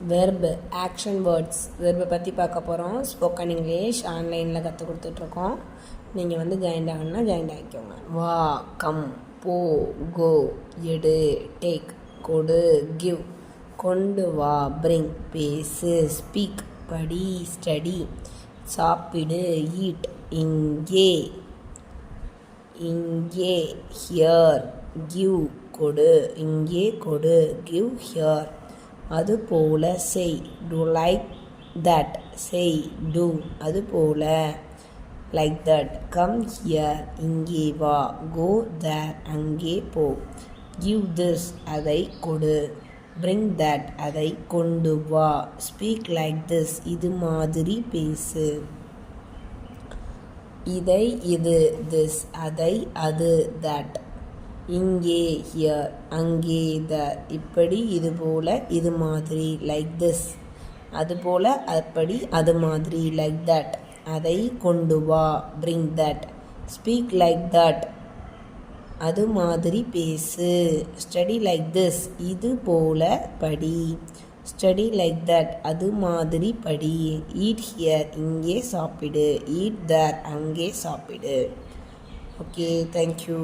Verb action words வெர்பை பற்றி பார்க்க போகிறோம். ஸ்போக்கன் இங்கிலீஷ் ஆன்லைனில் கற்றுக் கொடுத்துட்ருக்கோம். நீங்கள் வந்து ஜாயின் ஆகணும்னா ஜாயின் ஆகிக்கோங்க. வா, கம், போ, கோ, எடு, டேக், கொடு, கிவ், கொண்டு வா, பிரிங், பேசு, ஸ்பீக், படி, ஸ்டடி, சாப்பிடு, ஈட், இங்கே, இங்கே, ஹியர், கிவ், கொடு, இங்கே கொடு, கிவ், ஹியர். அதுபோல செய், டு லைக் தட், செய், டு, அதுபோல லைக் தட். கம் ஹியர், இங்கே வா, கோ தேர், அங்கே போ, கிவ் திஸ், அதை கொடு, பிரிங் தட், அதை கொண்டு வா, ஸ்பீக் லைக் திஸ், இது மாதிரி பேசு, இதை இது, திஸ், அதை அது, தட், இங்கே ஹியர், அங்கே தர், இப்படி இது போல இது மாதிரி, லைக் திஸ், அதுபோல் அப்படி அது மாதிரி, லைக் தட், அதை கொண்டு வா, bring that, speak like that, அது மாதிரி பேசு, ஸ்டடி லைக் திஸ், இது போல படி, ஸ்டடி லைக் தட், அது மாதிரி படி, ஈட் ஹியர், இங்கே சாப்பிடு, ஈட் தேர், அங்கே சாப்பிடு. Okay, thank you.